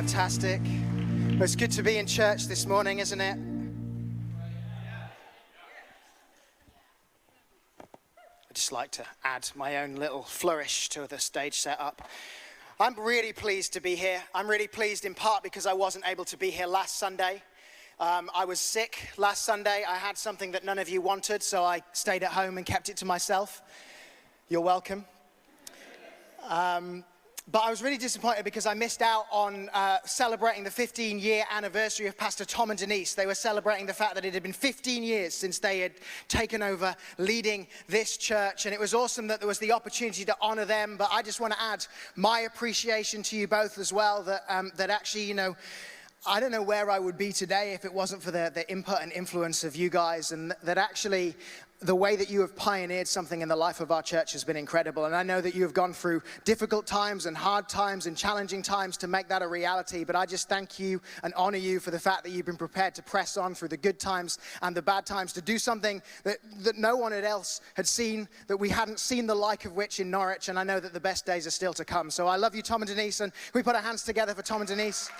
Fantastic. Well, it's good to be in church this morning, isn't it? I'd just like to add my own little flourish to the stage setup. I'm really pleased to be here. I'm really pleased in part because I wasn't able to be here last Sunday. I was sick last Sunday. I had something that none of you wanted, so I stayed at home and kept it to myself. You're welcome. But I was really disappointed because I missed out on celebrating the 15-year anniversary of Pastor Tom and Denise. They were celebrating the fact that it had been 15 years since they had taken over leading this church. And it was awesome that there was the opportunity to honor them. But I just want to add my appreciation to you both as well, that actually, you know, I don't know where I would be today if it wasn't for the input and influence of you guys, and that actually the way that you have pioneered something in the life of our church has been incredible. And I know that you have gone through difficult times and hard times and challenging times to make that a reality, but I just thank you and honor you for the fact that you've been prepared to press on through the good times and the bad times, to do something that no one else had seen, that we hadn't seen the like of which in Norwich, and I know that the best days are still to come. So I love you, Tom and Denise, and we put our hands together for Tom and Denise.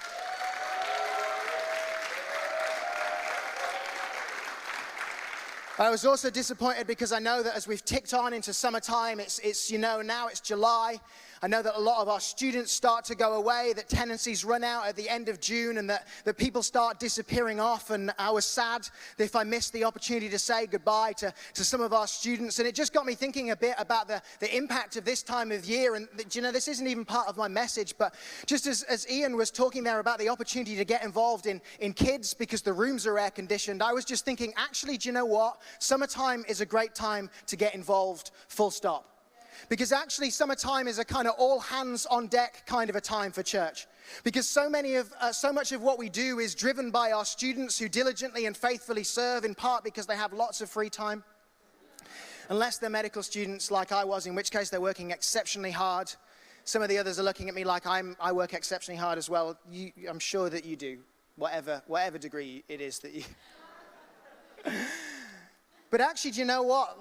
I was also disappointed because I know that as we've ticked on into summertime, it's now it's July. I know that a lot of our students start to go away, that tenancies run out at the end of June, and that people start disappearing off. And I was sad if I missed the opportunity to say goodbye to some of our students. And it just got me thinking a bit about the impact of this time of year. And you know, this isn't even part of my message, but just as Ian was talking there about the opportunity to get involved in kids because the rooms are air conditioned, I was just thinking, actually, do you know what? Summertime is a great time to get involved, full stop. Because actually summertime is a kind of all hands on deck kind of a time for church. Because so much of what we do is driven by our students who diligently and faithfully serve, in part because they have lots of free time. Unless they're medical students like I was, in which case they're working exceptionally hard. Some of the others are looking at me like I work exceptionally hard as well. I'm sure that you do, whatever degree it is that you... But actually, do you know what?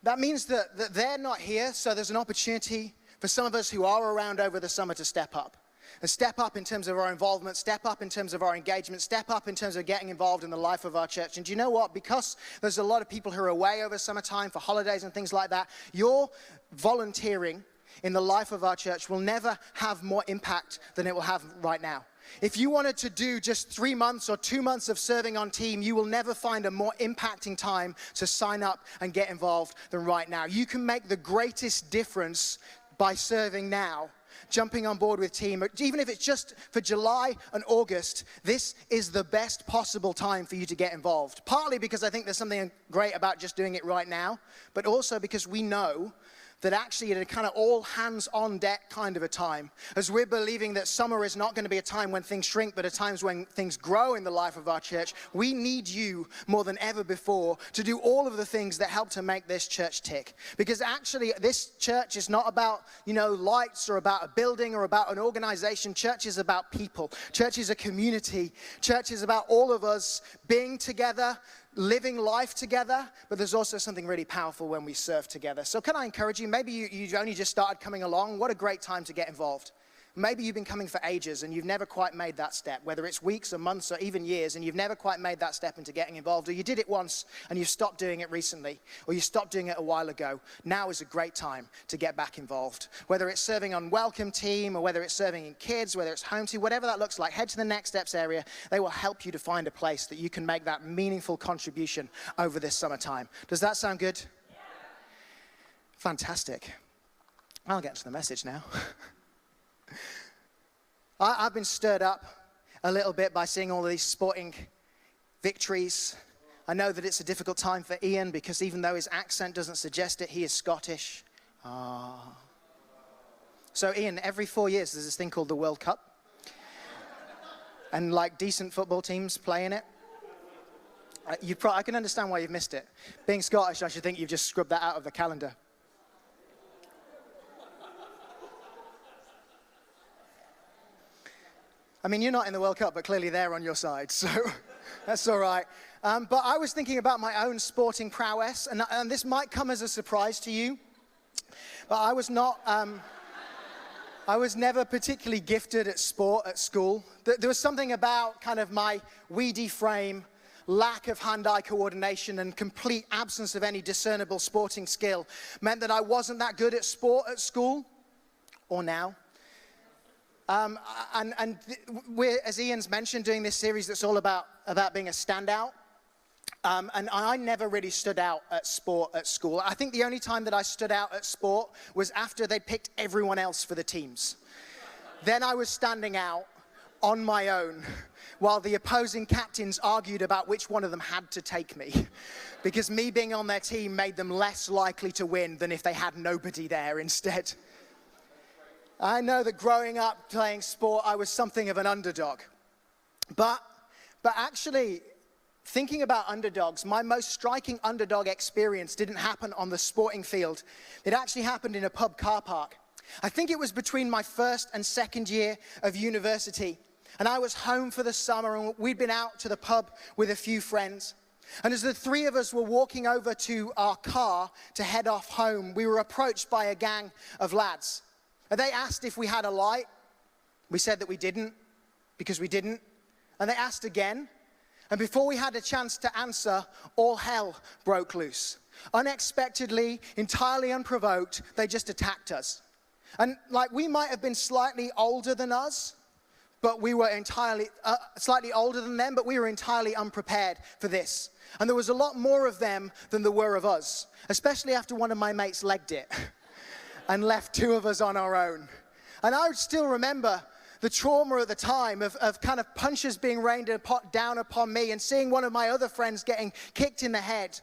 That means that they're not here, so there's an opportunity for some of us who are around over the summer to step up. And step up in terms of our involvement, step up in terms of our engagement, step up in terms of getting involved in the life of our church. And do you know what? Because there's a lot of people who are away over summertime for holidays and things like that, your volunteering in the life of our church will never have more impact than it will have right now. If you wanted to do just 3 months or 2 months of serving on team, you will never find a more impacting time to sign up and get involved than right now. You can make the greatest difference by serving now, jumping on board with team. Even if it's just for July and August, this is the best possible time for you to get involved. Partly because I think there's something great about just doing it right now, but also because we know that actually in a kind of all hands on deck kind of a time, as we're believing that summer is not going to be a time when things shrink, but a time when things grow in the life of our church, we need you more than ever before to do all of the things that help to make this church tick. Because actually this church is not about, lights or about a building or about an organization. Church is about people. Church is a community. Church is about all of us being together, living life together, but there's also something really powerful when we serve together. So can I encourage you, maybe you've only just started coming along, what a great time to get involved. Maybe you've been coming for ages and you've never quite made that step, whether it's weeks or months or even years, and you've never quite made that step into getting involved, or you did it once and you've stopped doing it recently, or you stopped doing it a while ago. Now is a great time to get back involved. Whether it's serving on welcome team, or whether it's serving in kids, whether it's home team, whatever that looks like, head to the Next Steps area. They will help you to find a place that you can make that meaningful contribution over this summertime. Does that sound good? Yeah. Fantastic. I'll get to the message now. I've been stirred up a little bit by seeing all of these sporting victories. I know that it's a difficult time for Ian because even though his accent doesn't suggest it, he is Scottish. So Ian, every 4 years there's this thing called the World Cup. And decent football teams play in it. I can understand why you've missed it. Being Scottish, I should think you've just scrubbed that out of the calendar. I mean, you're not in the World Cup, but clearly they're on your side, so that's all right. But I was thinking about my own sporting prowess, and this might come as a surprise to you, but I was not I was never particularly gifted at sport at school. There was something about kind of my weedy frame, lack of hand-eye coordination, and complete absence of any discernible sporting skill meant that I wasn't that good at sport at school, or now. We're, as Ian's mentioned, doing this series that's all about being a standout. And I never really stood out at sport at school. I think the only time that I stood out at sport was after they picked everyone else for the teams. Then I was standing out on my own while the opposing captains argued about which one of them had to take me, because me being on their team made them less likely to win than if they had nobody there instead. I know that growing up playing sport, I was something of an underdog. But actually, thinking about underdogs, my most striking underdog experience didn't happen on the sporting field. It actually happened in a pub car park. I think it was between my first and second year of university. And I was home for the summer, and we'd been out to the pub with a few friends. And as the three of us were walking over to our car to head off home, we were approached by a gang of lads. And they asked if we had a light. We said that we didn't, because we didn't. And they asked again. And before we had a chance to answer, all hell broke loose. Unexpectedly, entirely unprovoked, they just attacked us. And we might have been slightly older than us, but we were slightly older than them, but we were entirely unprepared for this. And there was a lot more of them than there were of us, especially after one of my mates legged it and left two of us on our own. And I still remember the trauma at the time of kind of punches being rained down upon me, and seeing one of my other friends getting kicked in the head,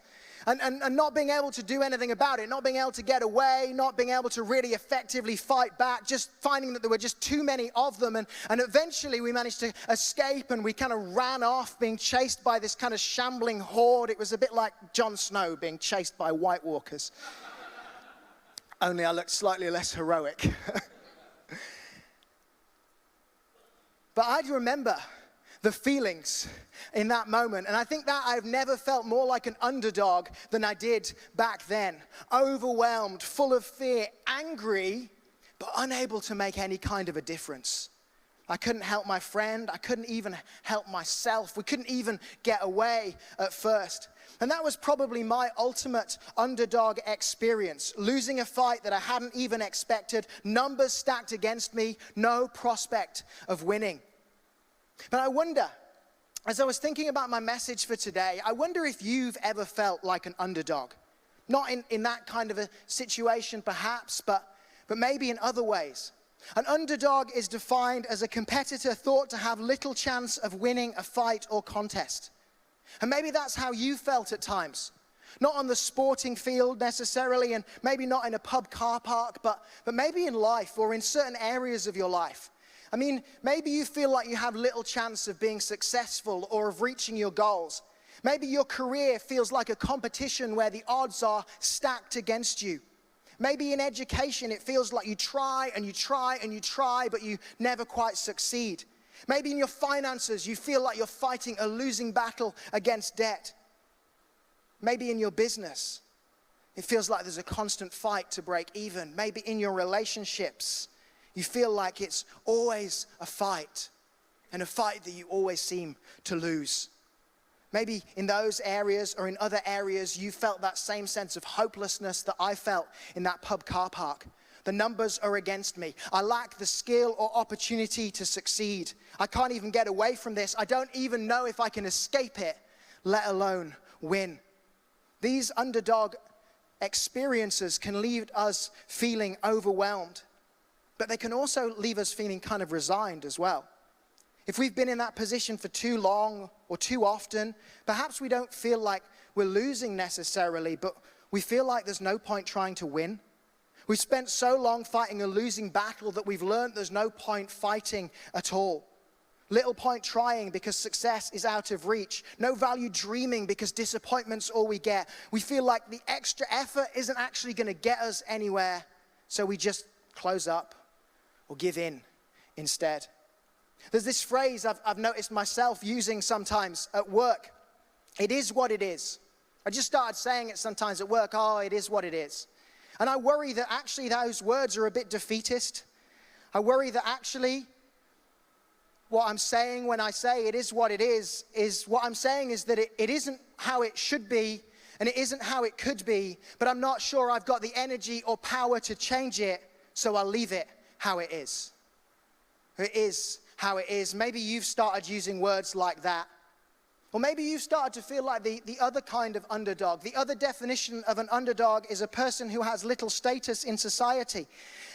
and not being able to do anything about it, not being able to get away, not being able to really effectively fight back, just finding that there were just too many of them. And eventually we managed to escape, and we kind of ran off, being chased by this kind of shambling horde. It was a bit like Jon Snow being chased by White Walkers. Only I looked slightly less heroic. But I remember the feelings in that moment. And I think that I've never felt more like an underdog than I did back then. Overwhelmed, full of fear, angry, but unable to make any kind of a difference. I couldn't help my friend. I couldn't even help myself. We couldn't even get away at first. And that was probably my ultimate underdog experience. Losing a fight that I hadn't even expected, numbers stacked against me, no prospect of winning. But I wonder, as I was thinking about my message for today, I wonder if you've ever felt like an underdog. Not in that kind of a situation perhaps, but maybe in other ways. An underdog is defined as a competitor thought to have little chance of winning a fight or contest. And maybe that's how you felt at times. Not on the sporting field necessarily, and maybe not in a pub car park, but maybe in life or in certain areas of your life. I mean, maybe you feel like you have little chance of being successful or of reaching your goals. Maybe your career feels like a competition where the odds are stacked against you. Maybe in education it feels like you try and you try and you try, but you never quite succeed. Maybe in your finances you feel like you're fighting a losing battle against debt. Maybe in your business it feels like there's a constant fight to break even. Maybe in your relationships you feel like it's always a fight, and a fight that you always seem to lose. Maybe in those areas or in other areas you felt that same sense of hopelessness that I felt in that pub car park. The numbers are against me. I lack the skill or opportunity to succeed. I can't even get away from this. I don't even know if I can escape it, let alone win. These underdog experiences can leave us feeling overwhelmed, but they can also leave us feeling kind of resigned as well. If we've been in that position for too long or too often, perhaps we don't feel like we're losing necessarily, but we feel like there's no point trying to win. We've spent so long fighting a losing battle that we've learned there's no point fighting at all. Little point trying because success is out of reach. No value dreaming because disappointment's all we get. We feel like the extra effort isn't actually going to get us anywhere, so we just close up or give in instead. There's this phrase I've noticed myself using sometimes at work. It is what it is. I just started saying it sometimes at work. Oh, it is what it is. And I worry that actually those words are a bit defeatist. I worry that actually what I'm saying when I say it is what it is what I'm saying is that it isn't how it should be and it isn't how it could be, but I'm not sure I've got the energy or power to change it, so I'll leave it how it is. It is how it is. Maybe you've started using words like that. Or maybe you've started to feel like the other kind of underdog. The other definition of an underdog is a person who has little status in society.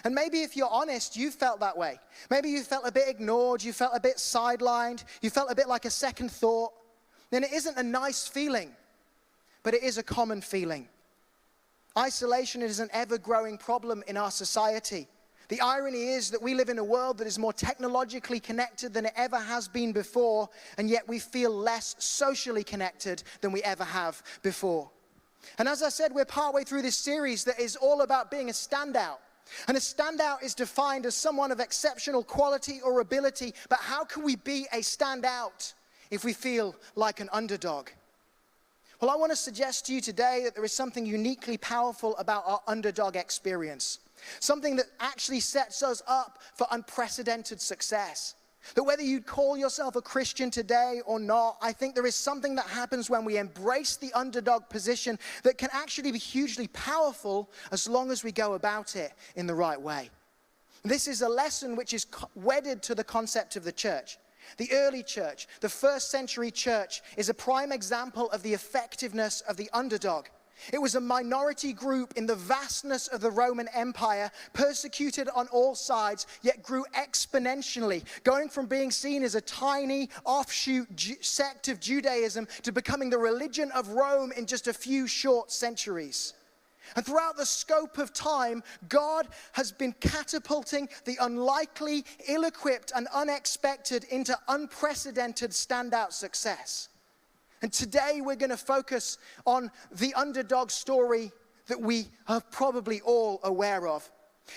And maybe if you're honest, you felt that way. Maybe you felt a bit ignored, you felt a bit sidelined, you felt a bit like a second thought. Then it isn't a nice feeling, but it is a common feeling. Isolation is an ever-growing problem in our society. The irony is that we live in a world that is more technologically connected than it ever has been before, and yet we feel less socially connected than we ever have before. And as I said, we're partway through this series that is all about being a standout. And a standout is defined as someone of exceptional quality or ability, but how can we be a standout if we feel like an underdog? Well, I want to suggest to you today that there is something uniquely powerful about our underdog experience. Something that actually sets us up for unprecedented success. That whether you call yourself a Christian today or not, I think there is something that happens when we embrace the underdog position that can actually be hugely powerful as long as we go about it in the right way. This is a lesson which is wedded to the concept of the church. The early church, the first century church, is a prime example of the effectiveness of the underdog. It was a minority group in the vastness of the Roman Empire, persecuted on all sides, yet grew exponentially, going from being seen as a tiny offshoot sect of Judaism to becoming the religion of Rome in just a few short centuries. And throughout the scope of time, God has been catapulting the unlikely, ill-equipped, and unexpected into unprecedented standout success. And today we're going to focus on the underdog story that we are probably all aware of.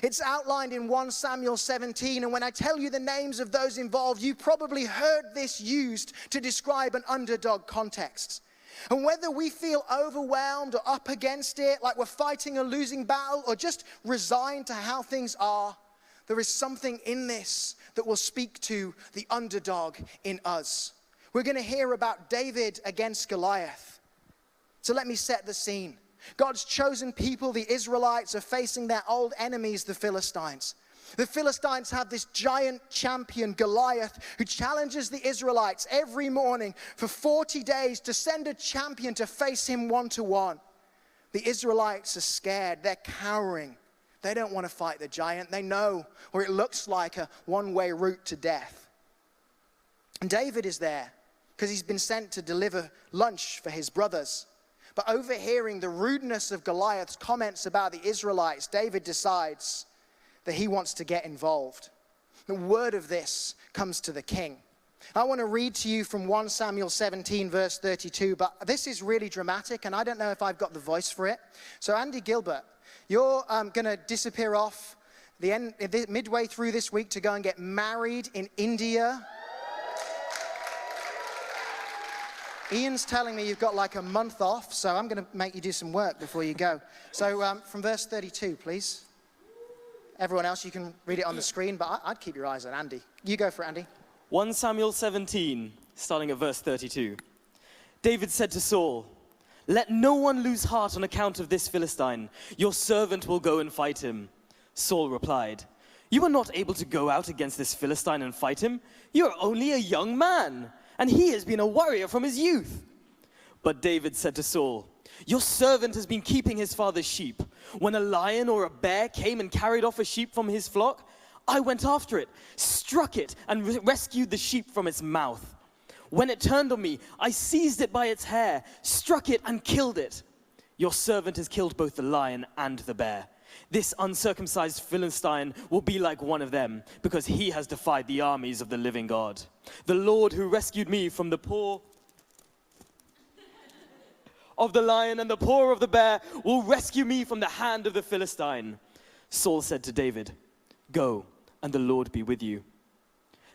It's outlined in 1 Samuel 17, and when I tell you the names of those involved, you probably heard this used to describe an underdog context. And whether we feel overwhelmed or up against it, like we're fighting a losing battle, or just resigned to how things are, there is something in this that will speak to the underdog in us. We're going to hear about David against Goliath. So let me set the scene. God's chosen people, the Israelites, are facing their old enemies, the Philistines. The Philistines have this giant champion, Goliath, who challenges the Israelites every morning for 40 days to send a champion to face him one-to-one. The Israelites are scared. They're cowering. They don't want to fight the giant. They know, or it looks like, a one-way route to death. And David is there because he's been sent to deliver lunch for his brothers. But overhearing the rudeness of Goliath's comments about the Israelites, David decides that he wants to get involved. The word of this comes to the king. I want to read to you from 1 Samuel 17, verse 32, but this is really dramatic, and I don't know if I've got the voice for it. So Andy Gilbert, you're going to disappear off midway through this week to go and get married in India. Ian's telling me you've got like a month off, so I'm going to make you do some work before you go. So from verse 32, please. Everyone else, you can read it on the screen, but I'd keep your eyes on Andy. You go for it, Andy. 1 Samuel 17, starting at verse 32. David said to Saul, "Let no one lose heart on account of this Philistine. Your servant will go and fight him." Saul replied, "You are not able to go out against this Philistine and fight him. You are only a young man, and he has been a warrior from his youth." But David said to Saul, "Your servant has been keeping his father's sheep. When a lion or a bear came and carried off a sheep from his flock, I went after it, struck it, and rescued the sheep from its mouth. When it turned on me, I seized it by its hair, struck it, and killed it. Your servant has killed both the lion and the bear. This uncircumcised Philistine will be like one of them, because he has defied the armies of the living God. The Lord who rescued me from the paw of the lion and the paw of the bear will rescue me from the hand of the Philistine." Saul said to David, "Go, and the Lord be with you."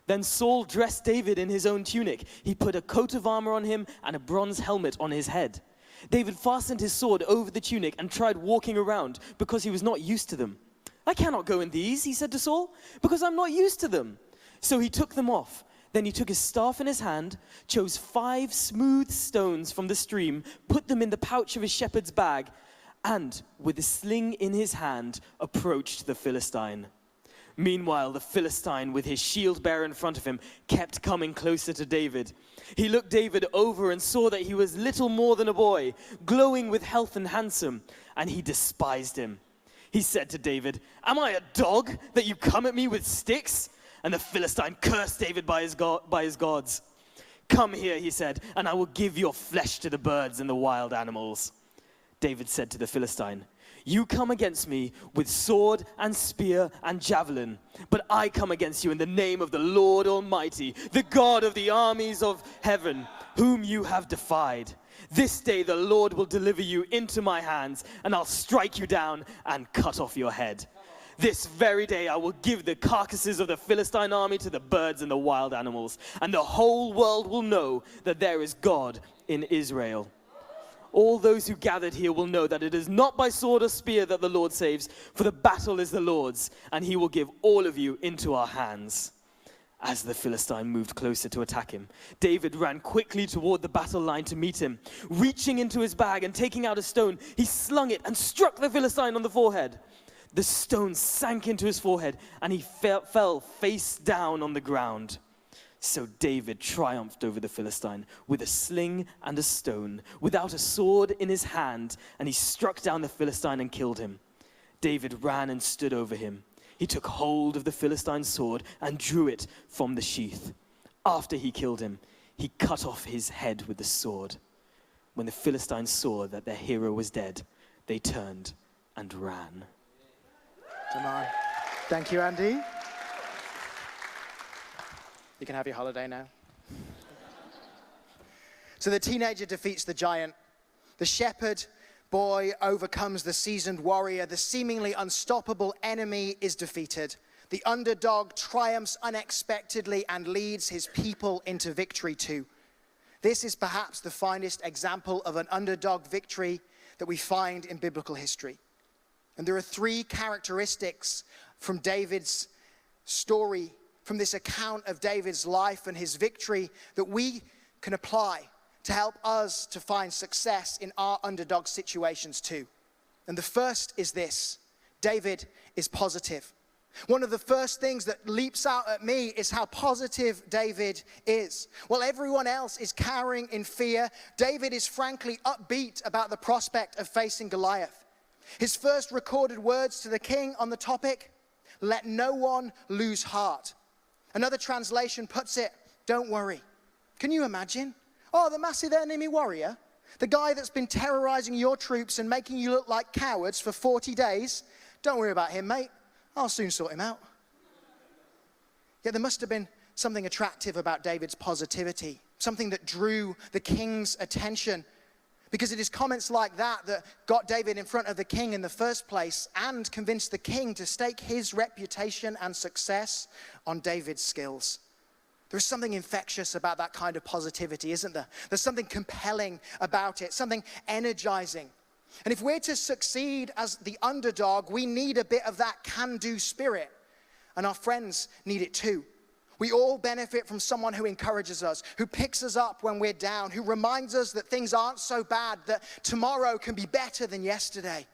Then Saul dressed David in his own tunic. He put a coat of armor on him and a bronze helmet on his head. David fastened his sword over the tunic and tried walking around because he was not used to them. I cannot go in these, he said to Saul, because I'm not used to them. So he took them off. Then he took his staff in his hand, chose 5 smooth stones from the stream, put them in the pouch of his shepherd's bag, and with a sling in his hand, approached the Philistine. Meanwhile, the Philistine, with his shield bearer in front of him, kept coming closer to David. He looked David over and saw that he was little more than a boy, glowing with health and handsome, and he despised him. He said to David, "Am I a dog that you come at me with sticks?" And the Philistine cursed David by his gods. "Come here," he said, "and I will give your flesh to the birds and the wild animals." David said to the Philistine, "You come against me with sword and spear and javelin, but I come against you in the name of the Lord Almighty, the God of the armies of heaven, whom you have defied. This day the Lord will deliver you into my hands, and I'll strike you down and cut off your head. This very day I will give the carcasses of the Philistine army to the birds and the wild animals, and the whole world will know that there is God in Israel. All those who gathered here will know that it is not by sword or spear that the Lord saves, for the battle is the Lord's, and he will give all of you into our hands." As the Philistine moved closer to attack him, David ran quickly toward the battle line to meet him. Reaching into his bag and taking out a stone, he slung it and struck the Philistine on the forehead. The stone sank into his forehead, and he fell face down on the ground. So David triumphed over the Philistine with a sling and a stone, without a sword in his hand, and he struck down the Philistine and killed him. David ran and stood over him. He took hold of the Philistine's sword and drew it from the sheath. After he killed him, he cut off his head with the sword. When the Philistines saw that their hero was dead, they turned and ran. Come on. Thank you, Andy. You can have your holiday now. So the teenager defeats the giant. The shepherd boy overcomes the seasoned warrior. The seemingly unstoppable enemy is defeated. The underdog triumphs unexpectedly and leads his people into victory too. This is perhaps the finest example of an underdog victory that we find in biblical history. And there are 3 characteristics from David's story, from this account of David's life and his victory, that we can apply to help us to find success in our underdog situations too. And the first is this: David is positive. One of the first things that leaps out at me is how positive David is. While everyone else is cowering in fear, David is frankly upbeat about the prospect of facing Goliath. His first recorded words to the king on the topic: "Let no one lose heart." Another translation puts it, "Don't worry." Can you imagine? Oh, the massive enemy warrior, the guy that's been terrorizing your troops and making you look like cowards for 40 days. Don't worry about him, mate. I'll soon sort him out. Yet there must have been something attractive about David's positivity, something that drew the king's attention, because it is comments like that that got David in front of the king in the first place and convinced the king to stake his reputation and success on David's skills. There's something infectious about that kind of positivity, isn't there? There's something compelling about it, something energizing. And if we're to succeed as the underdog, we need a bit of that can-do spirit. And our friends need it too. We all benefit from someone who encourages us, who picks us up when we're down, who reminds us that things aren't so bad, that tomorrow can be better than yesterday.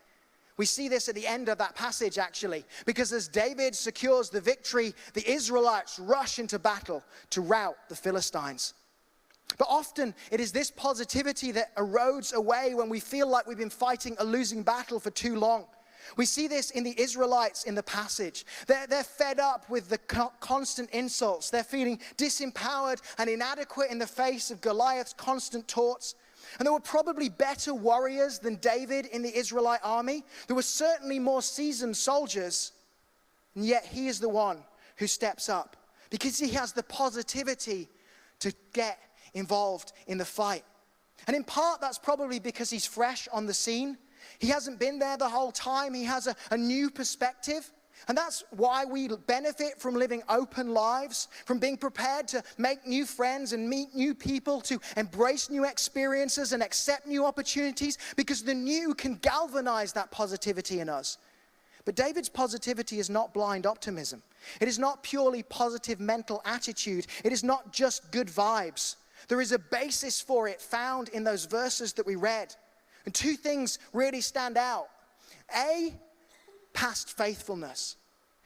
We see this at the end of that passage, actually, because as David secures the victory, the Israelites rush into battle to rout the Philistines. But often it is this positivity that erodes away when we feel like we've been fighting a losing battle for too long. We see this in the Israelites in the passage. They're fed up with the constant insults. They're feeling disempowered and inadequate in the face of Goliath's constant taunts. And there were probably better warriors than David in the Israelite army. There were certainly more seasoned soldiers. And yet he is the one who steps up because he has the positivity to get involved in the fight. And in part, that's probably because he's fresh on the scene. He hasn't been there the whole time. He has a new perspective. And that's why we benefit from living open lives, from being prepared to make new friends and meet new people, to embrace new experiences and accept new opportunities, because the new can galvanize that positivity in us. But David's positivity is not blind optimism. It is not purely positive mental attitude. It is not just good vibes. There is a basis for it found in those verses that we read. And two things really stand out. A, past faithfulness.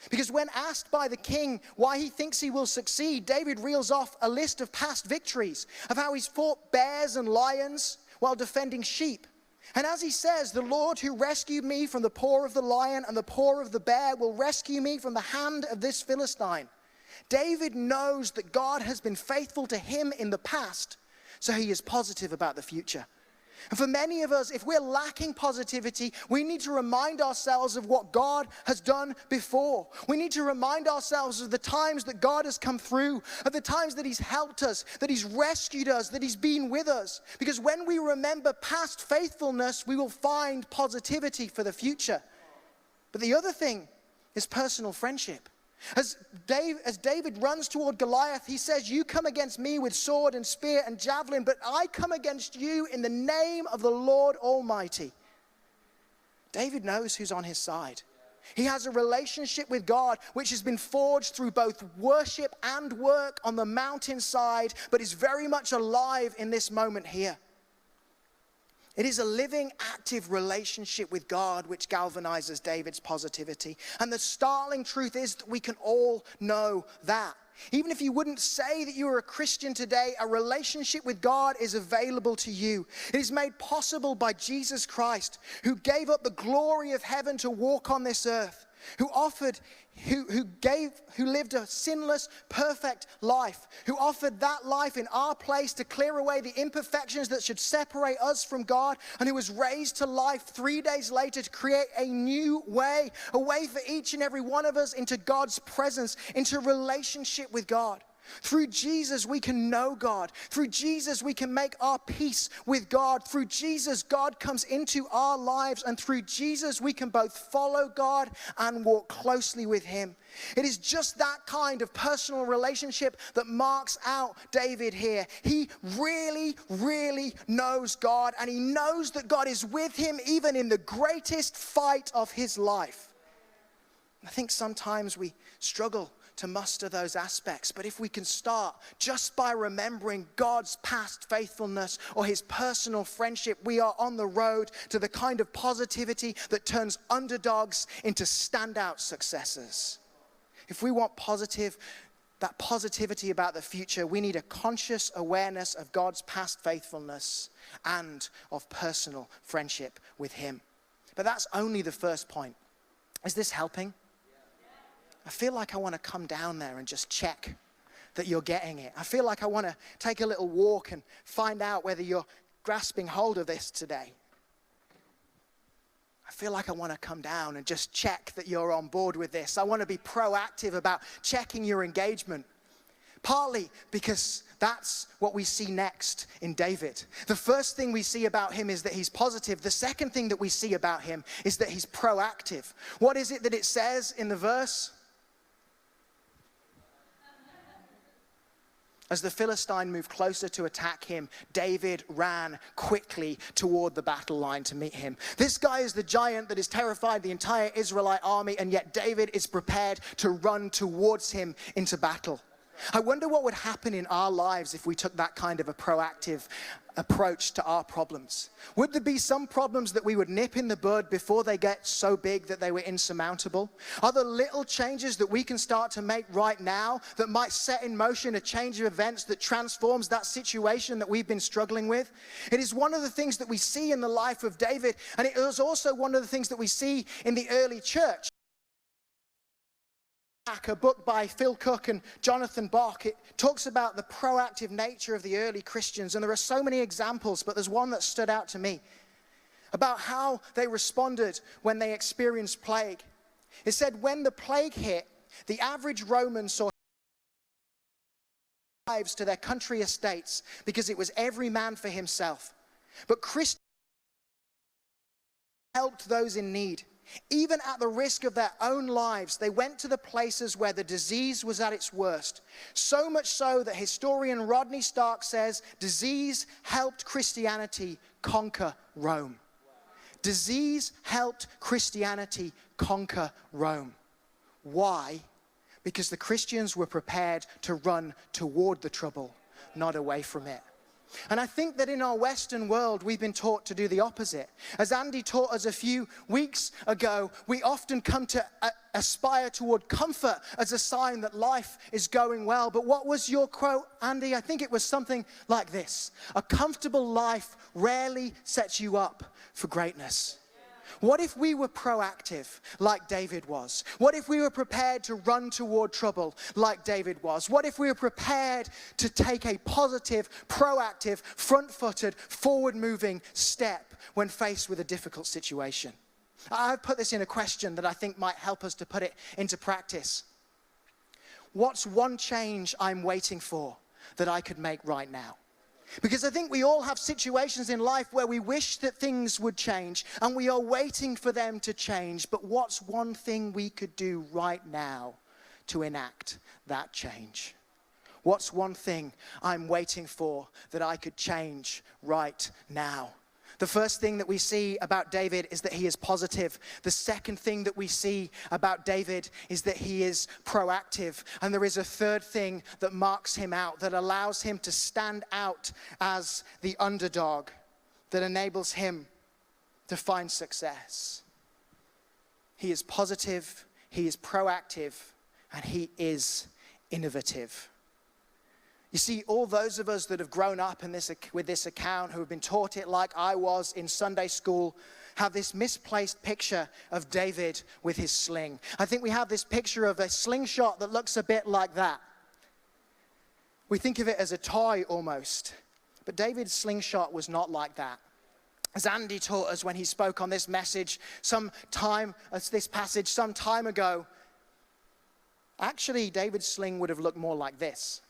Because when asked by the king why he thinks he will succeed, David reels off a list of past victories, of how he's fought bears and lions while defending sheep. And as he says, the Lord who rescued me from the paw of the lion and the paw of the bear will rescue me from the hand of this Philistine. David knows that God has been faithful to him in the past, so he is positive about the future. And for many of us, if we're lacking positivity, we need to remind ourselves of what God has done before. We need to remind ourselves of the times that God has come through, of the times that he's helped us, that he's rescued us, that he's been with us. Because when we remember past faithfulness, we will find positivity for the future. But the other thing is personal friendship. As David runs toward Goliath, he says, you come against me with sword and spear and javelin, but I come against you in the name of the Lord Almighty. David knows who's on his side. He has a relationship with God which has been forged through both worship and work on the mountainside, but is very much alive in this moment here. It is a living, active relationship with God which galvanizes David's positivity. And the startling truth is that we can all know that. Even if you wouldn't say that you are a Christian today, a relationship with God is available to you. It is made possible by Jesus Christ, who gave up the glory of heaven to walk on this earth, who lived a sinless, perfect life, who offered that life in our place to clear away the imperfections that should separate us from God, and who was raised to life 3 days later to create a new way, a way for each and every one of us into God's presence, into relationship with God. Through Jesus, we can know God. Through Jesus, we can make our peace with God. Through Jesus, God comes into our lives. And through Jesus, we can both follow God and walk closely with him. It is just that kind of personal relationship that marks out David here. He really, really knows God, and he knows that God is with him even in the greatest fight of his life. I think sometimes we struggle to muster those aspects. But if we can start just by remembering God's past faithfulness or his personal friendship, we are on the road to the kind of positivity that turns underdogs into standout successes. If we want that positivity about the future, we need a conscious awareness of God's past faithfulness and of personal friendship with him. But that's only the first point. Is this helping? I feel like I want to come down there and just check that you're getting it. I feel like I want to take a little walk and find out whether you're grasping hold of this today. I feel like I want to come down and just check that you're on board with this. I want to be proactive about checking your engagement. Partly because that's what we see next in David. The first thing we see about him is that he's positive. The second thing that we see about him is that he's proactive. What is it that it says in the verse? As the Philistine moved closer to attack him, David ran quickly toward the battle line to meet him. This guy is the giant that has terrified the entire Israelite army, and yet David is prepared to run towards him into battle. I wonder what would happen in our lives if we took that kind of a proactive approach to our problems. Would there be some problems that we would nip in the bud before they get so big that they were insurmountable? Are there little changes that we can start to make right now that might set in motion a change of events that transforms that situation that we've been struggling with? It is one of the things that we see in the life of David, and it is also one of the things that we see in the early church. A book by Phil Cook and Jonathan Bach, it talks about the proactive nature of the early Christians, and there are so many examples, but there's one that stood out to me about how they responded when they experienced plague. It said when the plague hit, the average Roman saw lives to their country estates because it was every man for himself. But Christians helped those in need. Even at the risk of their own lives, they went to the places where the disease was at its worst. So much so that historian Rodney Stark says disease helped Christianity conquer Rome. Disease helped Christianity conquer Rome. Why? Because the Christians were prepared to run toward the trouble, not away from it. And I think that in our Western world, we've been taught to do the opposite. As Andy taught us a few weeks ago, we often come to aspire toward comfort as a sign that life is going well. But what was your quote, Andy? I think it was something like this: a comfortable life rarely sets you up for greatness. What if we were proactive like David was? What if we were prepared to run toward trouble like David was? What if we were prepared to take a positive, proactive, front-footed, forward-moving step when faced with a difficult situation? I've put this in a question that I think might help us to put it into practice. What's one change I'm waiting for that I could make right now? Because I think we all have situations in life where we wish that things would change and we are waiting for them to change. But what's one thing we could do right now to enact that change? What's one thing I'm waiting for that I could change right now? The first thing that we see about David is that he is positive. The second thing that we see about David is that he is proactive. And there is a third thing that marks him out, that allows him to stand out as the underdog, that enables him to find success. He is positive, he is proactive, and he is innovative. You see, all those of us that have grown up with this account, who have been taught it like I was in Sunday school, have this misplaced picture of David with his sling. I think we have this picture of a slingshot that looks a bit like that. We think of it as a toy almost. But David's slingshot was not like that. As Andy taught us when he spoke on this message some time ago, actually David's sling would have looked more like this.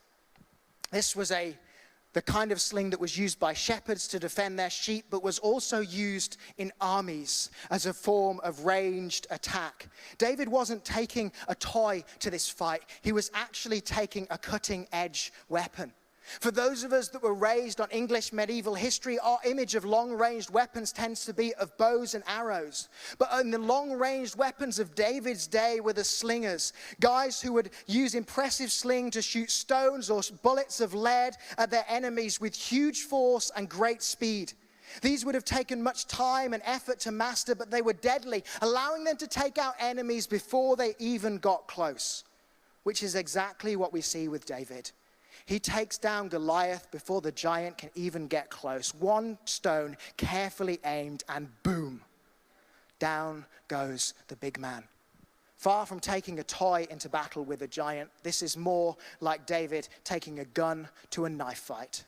This was the kind of sling that was used by shepherds to defend their sheep, but was also used in armies as a form of ranged attack. David wasn't taking a toy to this fight. He was actually taking a cutting-edge weapon. For those of us that were raised on English medieval history, our image of long-ranged weapons tends to be of bows and arrows. But in the long-ranged weapons of David's day were the slingers, guys who would use impressive sling to shoot stones or bullets of lead at their enemies with huge force and great speed. These would have taken much time and effort to master, but they were deadly, allowing them to take out enemies before they even got close, which is exactly what we see with David. He takes down Goliath before the giant can even get close. One stone carefully aimed and boom, down goes the big man. Far from taking a toy into battle with a giant, this is more like David taking a gun to a knife fight.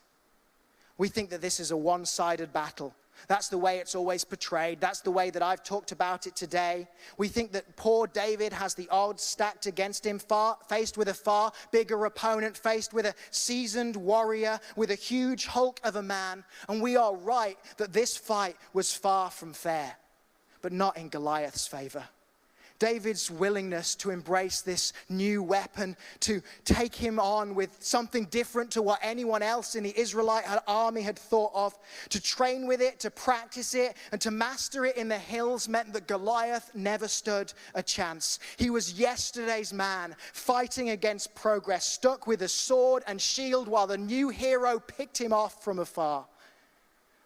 We think that this is a one-sided battle. That's the way it's always portrayed. That's the way that I've talked about it today. We think that poor David has the odds stacked against him, faced with a far bigger opponent, faced with a seasoned warrior, with a huge hulk of a man. And we are right that this fight was far from fair, but not in Goliath's favor. David's willingness to embrace this new weapon, to take him on with something different to what anyone else in the Israelite army had thought of, to train with it, to practice it, and to master it in the hills meant that Goliath never stood a chance. He was yesterday's man, fighting against progress, stuck with a sword and shield while the new hero picked him off from afar.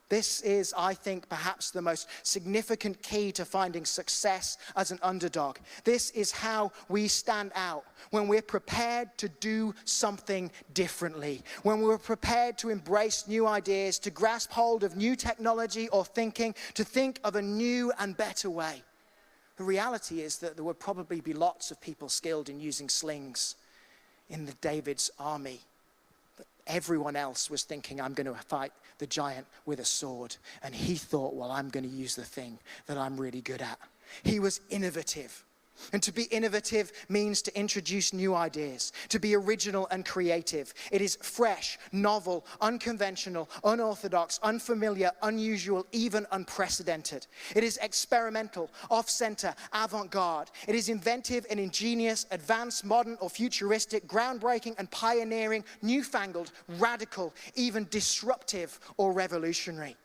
This is, I think, perhaps the most significant key to finding success as an underdog. This is how we stand out, when we're prepared to do something differently, when we're prepared to embrace new ideas, to grasp hold of new technology or thinking, to think of a new and better way. The reality is that there would probably be lots of people skilled in using slings in David's army. But everyone else was thinking, I'm going to fight the giant with a sword. And he thought, well, I'm going to use the thing that I'm really good at. He was innovative. And to be innovative means to introduce new ideas, to be original and creative. It is fresh, novel, unconventional, unorthodox, unfamiliar, unusual, even unprecedented. It is experimental, off-center, avant-garde. It is inventive and ingenious, advanced, modern, or futuristic, groundbreaking and pioneering, newfangled, radical, even disruptive or revolutionary.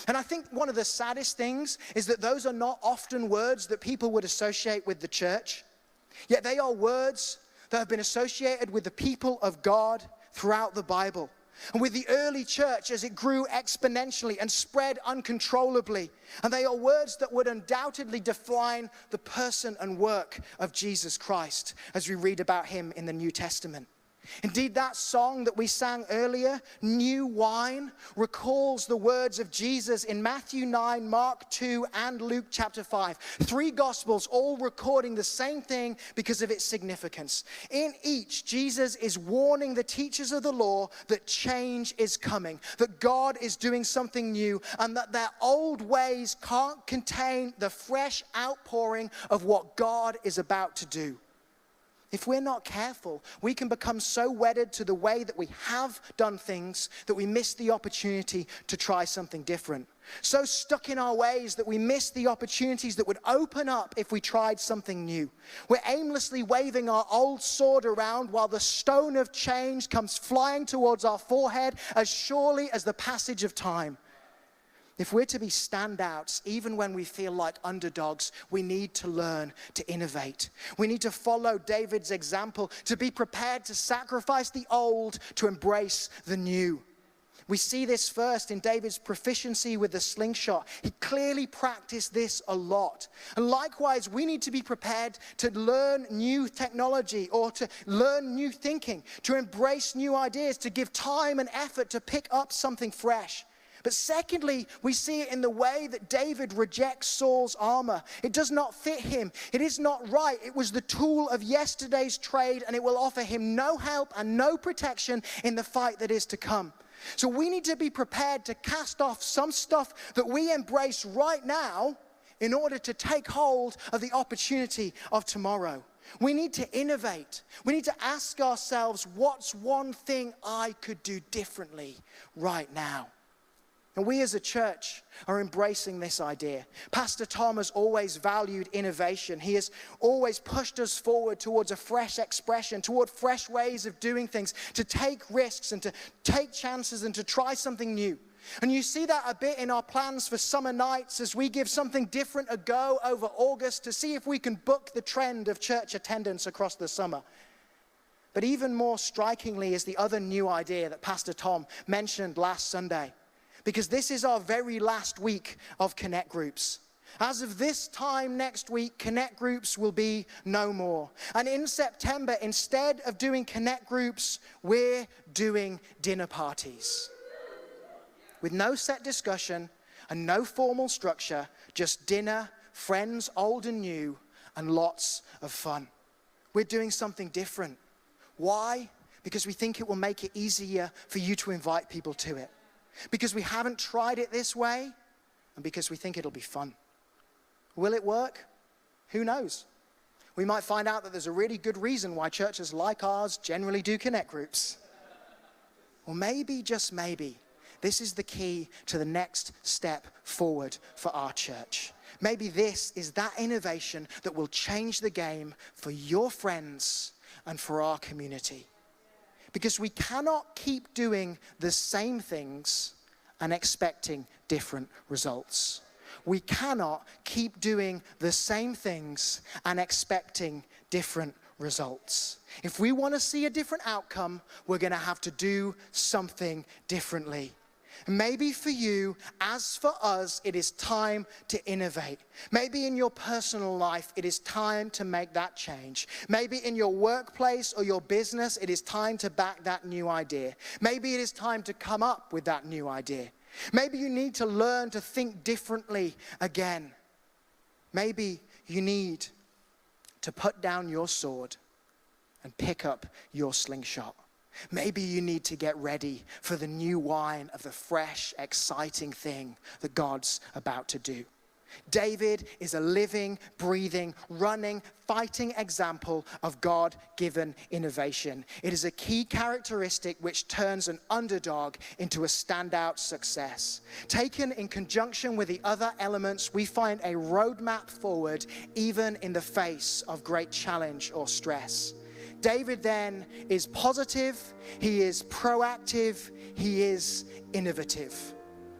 And I think one of the saddest things is that those are not often words that people would associate with the church. Yet they are words that have been associated with the people of God throughout the Bible. And with the early church as it grew exponentially and spread uncontrollably. And they are words that would undoubtedly define the person and work of Jesus Christ as we read about him in the New Testament. Indeed, that song that we sang earlier, New Wine, recalls the words of Jesus in Matthew 9, Mark 2, and Luke chapter 5. 3 Gospels all recording the same thing because of its significance. In each, Jesus is warning the teachers of the law that change is coming, that God is doing something new, and that their old ways can't contain the fresh outpouring of what God is about to do. If we're not careful, we can become so wedded to the way that we have done things that we miss the opportunity to try something different. So stuck in our ways that we miss the opportunities that would open up if we tried something new. We're aimlessly waving our old sword around while the stone of change comes flying towards our forehead as surely as the passage of time. If we're to be standouts, even when we feel like underdogs, we need to learn to innovate. We need to follow David's example, to be prepared to sacrifice the old to embrace the new. We see this first in David's proficiency with the slingshot. He clearly practiced this a lot. And likewise, we need to be prepared to learn new technology or to learn new thinking, to embrace new ideas, to give time and effort to pick up something fresh. But secondly, we see it in the way that David rejects Saul's armor. It does not fit him. It is not right. It was the tool of yesterday's trade, and it will offer him no help and no protection in the fight that is to come. So we need to be prepared to cast off some stuff that we embrace right now in order to take hold of the opportunity of tomorrow. We need to innovate. We need to ask ourselves, what's one thing I could do differently right now? And we as a church are embracing this idea. Pastor Tom has always valued innovation. He has always pushed us forward towards a fresh expression, toward fresh ways of doing things, to take risks and to take chances and to try something new. And you see that a bit in our plans for summer nights as we give something different a go over August to see if we can book the trend of church attendance across the summer. But even more strikingly is the other new idea that Pastor Tom mentioned last Sunday. Because this is our very last week of Connect Groups. As of this time next week, Connect Groups will be no more. And in September, instead of doing Connect Groups, we're doing dinner parties. With no set discussion and no formal structure, just dinner, friends old and new, and lots of fun. We're doing something different. Why? Because we think it will make it easier for you to invite people to it. Because we haven't tried it this way, and because we think it'll be fun. Will it work? Who knows? We might find out that there's a really good reason why churches like ours generally do Connect Groups. Or maybe, just maybe, this is the key to the next step forward for our church. Maybe this is that innovation that will change the game for your friends and for our community. Because we cannot keep doing the same things and expecting different results. We cannot keep doing the same things and expecting different results. If we want to see a different outcome, we're going to have to do something differently. Maybe for you, as for us, it is time to innovate. Maybe in your personal life, it is time to make that change. Maybe in your workplace or your business, it is time to back that new idea. Maybe it is time to come up with that new idea. Maybe you need to learn to think differently again. Maybe you need to put down your sword and pick up your slingshot. Maybe you need to get ready for the new wine of the fresh, exciting thing that God's about to do. David is a living, breathing, running, fighting example of God-given innovation. It is a key characteristic which turns an underdog into a standout success. Taken in conjunction with the other elements, we find a roadmap forward even in the face of great challenge or stress. David then is positive, he is proactive, he is innovative.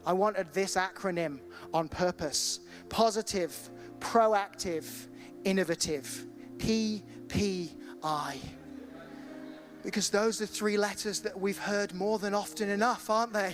I wanted this acronym on purpose: positive, proactive, innovative. PPI. Because those are 3 letters that we've heard more than often enough, aren't they?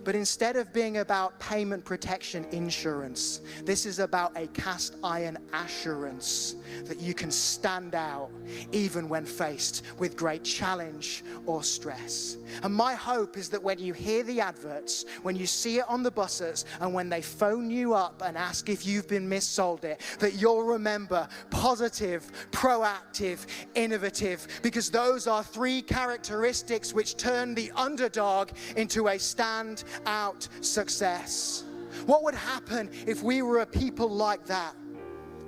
But instead of being about payment protection insurance, this is about a cast iron assurance that you can stand out even when faced with great challenge or stress. And my hope is that when you hear the adverts, when you see it on the buses, and when they phone you up and ask if you've been missold it, that you'll remember positive, proactive, innovative, because those are 3 characteristics which turn the underdog into a stand out success. What would happen if we were a people like that?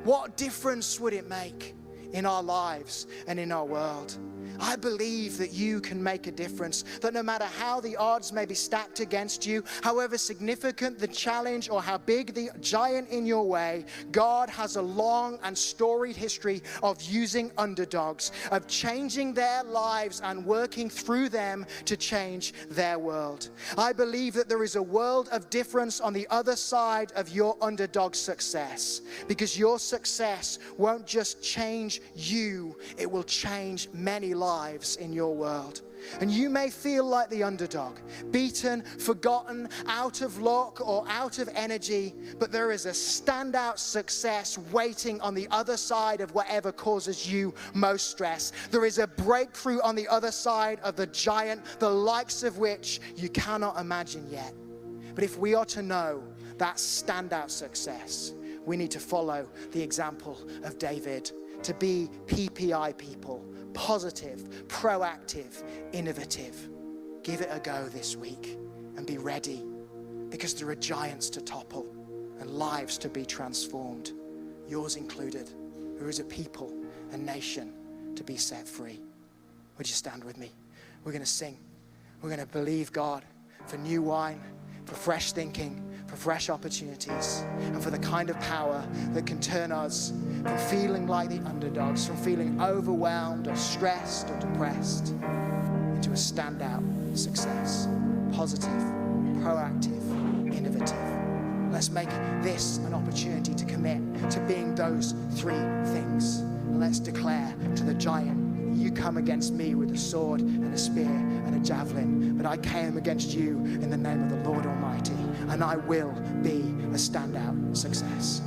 What difference would it make in our lives and in our world? I believe that you can make a difference, that no matter how the odds may be stacked against you, however significant the challenge or how big the giant in your way, God has a long and storied history of using underdogs, of changing their lives and working through them to change their world. I believe that there is a world of difference on the other side of your underdog success, because your success won't just change you, it will change many lives in your world. And you may feel like the underdog, beaten, forgotten, out of luck or out of energy, but there is a standout success waiting on the other side of whatever causes you most stress. There is a breakthrough on the other side of the giant, the likes of which you cannot imagine yet. But if we are to know that standout success, we need to follow the example of David, to be PPI people. Positive, proactive, innovative. Give it a go this week and be ready, because there are giants to topple and lives to be transformed, yours included. There is a people, a nation to be set free. Would you stand with me? We're going to sing. We're going to believe God for new wine, for fresh thinking, for fresh opportunities, and for the kind of power that can turn us from feeling like the underdogs, from feeling overwhelmed or stressed or depressed, into a standout success. Positive, proactive, innovative. Let's make this an opportunity to commit to being those 3 things. And let's declare to the giant, you come against me with a sword and a spear and a javelin, but I came against you in the name of the Lord Almighty, and I will be a standout success.